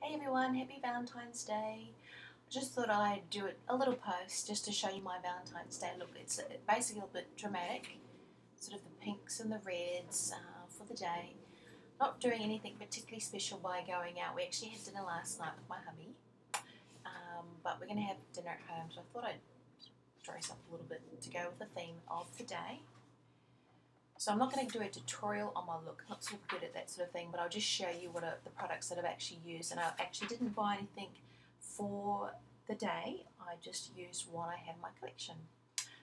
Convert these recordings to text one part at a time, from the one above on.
Hey everyone, happy Valentine's Day. I just thought I'd do a little post just to show you my Valentine's Day look. It's basically a bit dramatic, sort of the pinks and the reds for the day. Not doing anything particularly special by going out. We actually had dinner last night with my hubby, but we're going to have dinner at home, so I thought I'd dress up a little bit to go with the theme of the day. So I'm not going to do a tutorial on my look. I'm not super good at that sort of thing, but I'll just show you what are the products that I've actually used. And I actually didn't buy anything for the day. I just used what I have in my collection.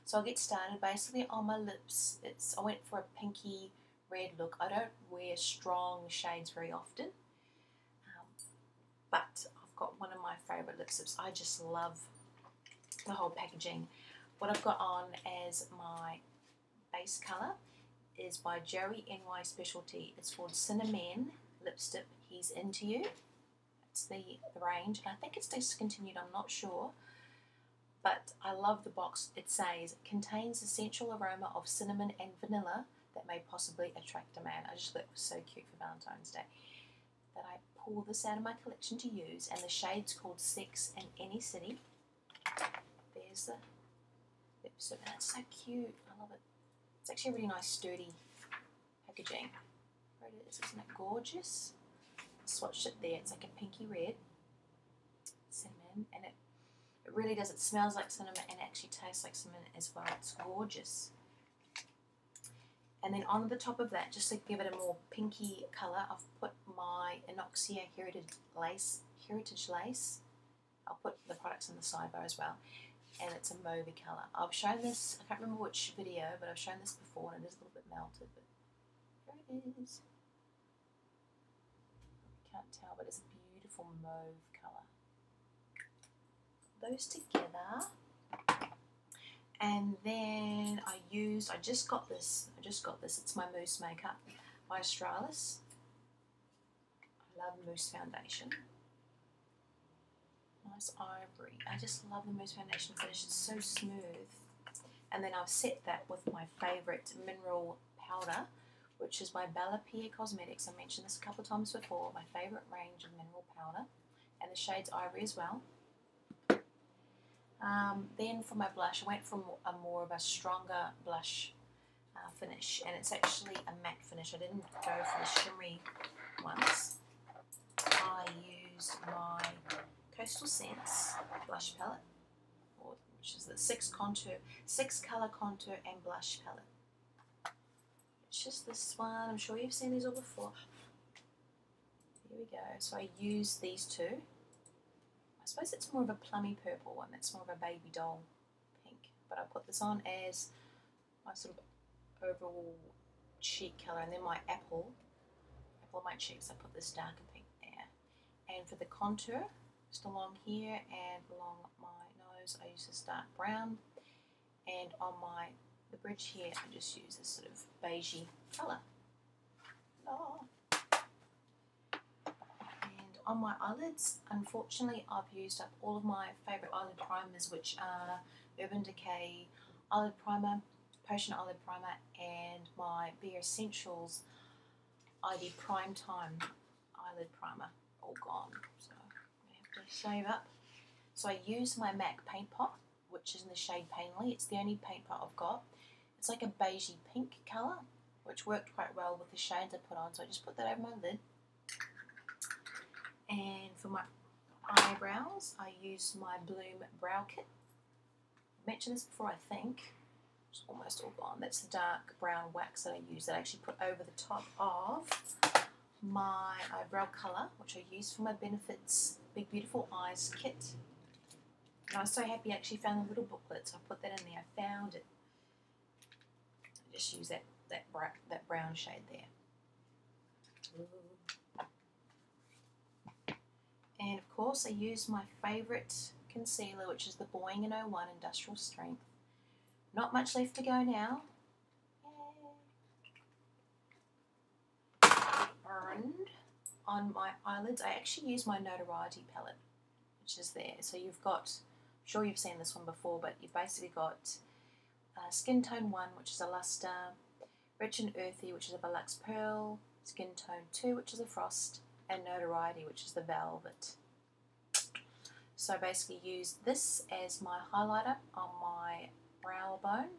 So I'll get started. Basically on my lips, I went for a pinky red look. I don't wear strong shades very often, but I've got one of my favourite lipsticks. I just love the whole packaging. What I've got on as my base colour is by Joey NY Specialty. It's called CInnaMEN lipstick. He's Into You. It's the range, and I think it's discontinued, I'm not sure. But I love the box. It says, contains essential aroma of cinnamon and vanilla that may possibly attract a man. I just thought it was so cute for Valentine's Day that I pull this out of my collection to use, and the shade's called Sex in Any City. There's the lipstick, and it's so cute. I love it. It's actually a really nice sturdy packaging. There it is, isn't it gorgeous? I swatched it there, it's like a pinky red cinnamon, and it really does, it smells like cinnamon and actually tastes like cinnamon as well. It's gorgeous. And then on the top of that, just to give it a more pinky colour, I've put my Innoxa Heritage Lace. I'll put the products in the sidebar as well. And it's a mauve colour. I've shown this, I can't remember which video, but I've shown this before and it is a little bit melted, but there it is. You can't tell, but it's a beautiful mauve colour. Those together. And then I just got this, it's my mousse makeup by Australis. I love mousse foundation. Nice ivory. I just love the mousse foundation finish. It's so smooth. And then I've set that with my favourite mineral powder, which is by Pierre Cosmetics. I mentioned this a couple of times before. My favourite range of mineral powder, and the shade's Ivory as well. Then for my blush, I went for more of a stronger blush finish, and it's actually a matte finish. I didn't go for the shimmery ones. I used my Costal Scents blush palette, which is the six color contour and blush palette. It's just this one. I'm sure you've seen these all before. Here we go. So I use these two. I suppose it's more of a plummy purple one. That's more of a baby doll pink. But I put this on as my sort of overall cheek colour, and then my apple on my cheeks, I put this darker pink there. And for the contour, just along here and along my nose, I use this dark brown, and on the bridge here, I just use this sort of beigey colour. Oh. And on my eyelids, unfortunately, I've used up all of my favourite eyelid primers, which are Urban Decay Eyelid Primer, Potion Eyelid Primer, and my Bare Essentials ID Prime Time Eyelid Primer. All gone. So to save up. So I use my MAC paint pot, which is in the shade Painterly. It's the only paint pot I've got. It's like a beigey pink colour, which worked quite well with the shades I put on. So I just put that over my lid. And for my eyebrows, I use my Bloom Brow Kit. I mentioned this before, I think. It's almost all gone. That's the dark brown wax that I use, that I actually put over the top of my eyebrow colour, which I use for my Benefits Big Beautiful Eyes kit. And I was so happy I actually found the little booklet, so I put that in there. I found it. I just use that brown shade there. And of course I use my favourite concealer, which is the Boing & 01 Industrial Strength. Not much left to go now. And on my eyelids, I actually use my Notoriety palette, which is there. So you've got, I'm sure you've seen this one before, but you've basically got Skin Tone 1, which is a luster, Rich and Earthy, which is a Velux Pearl, Skin Tone 2, which is a Frost, and Notoriety, which is the Velvet. So I basically use this as my highlighter on my brow bone.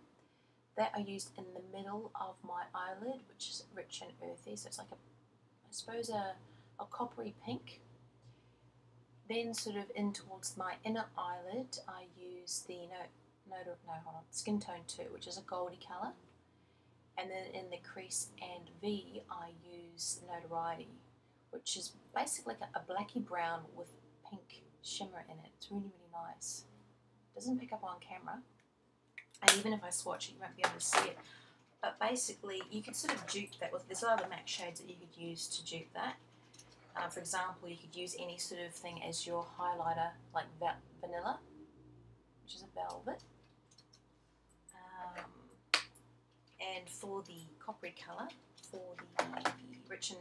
That I used in the middle of my eyelid, which is rich and earthy, so it's like I suppose a coppery pink. Then sort of in towards my inner eyelid, I use the Skin Tone 2, which is a goldy colour. And then in the crease and V, I use Notoriety, which is basically like a blacky brown with pink shimmer in it. It's really, really nice. It doesn't pick up on camera, and even if I swatch it, you won't be able to see it. But basically, you could sort of dupe that with, there's other MAC shades that you could use to dupe that. For example, you could use any sort of thing as your highlighter, like vanilla, which is a velvet. And for the coppery colour, for the rich and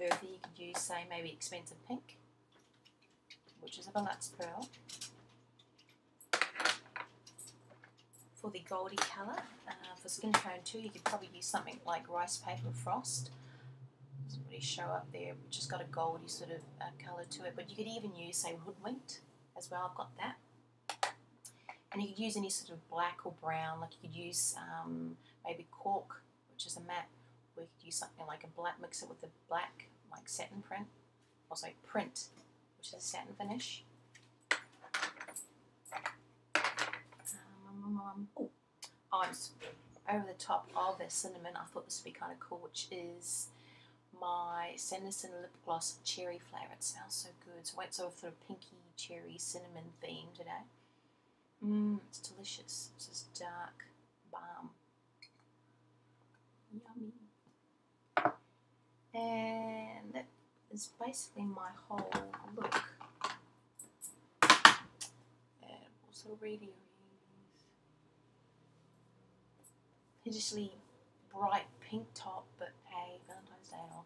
earthy, you could use, say, maybe Expensive Pink, which is a Valentines pearl. For the goldy colour, for Skin Tone 2, you could probably use something like Rice Paper Frost. Doesn't really show up there, which has got a goldy sort of colour to it. But you could even use, say, Hoodwinked as well. I've got that. And you could use any sort of black or brown. Like you could use maybe Cork, which is a matte. Or you could use something like a black, mix it with the black, like satin print. Or say Print, which is a satin finish. I'm over the top of a cinnamon. I thought this would be kind of cool, which is my Sanderson Lip Gloss Cherry flavour. It smells so good. So I went sort of pinky cherry cinnamon theme today. It's delicious. It's just dark balm. Yummy. And that is basically my whole look. And also really hideously bright pink top, but hey, Valentine's Day and all.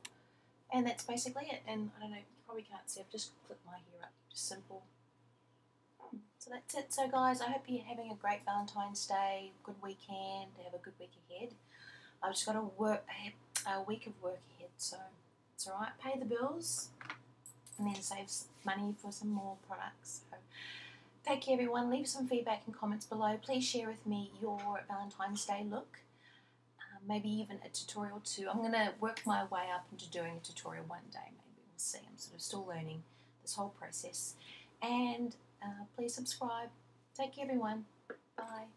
And that's basically it. And I don't know, you probably can't see, I've just clipped my hair up, just simple. So that's it. So guys, I hope you're having a great Valentine's Day, good weekend, have a good week ahead. I've just got a week of work ahead, so it's alright. Pay the bills and then save money for some more products. So take care everyone. Leave some feedback and comments below. Please share with me your Valentine's Day look. Maybe even a tutorial too. I'm going to work my way up into doing a tutorial one day. Maybe we'll see. I'm sort of still learning this whole process. And please subscribe. Take care everyone. Bye.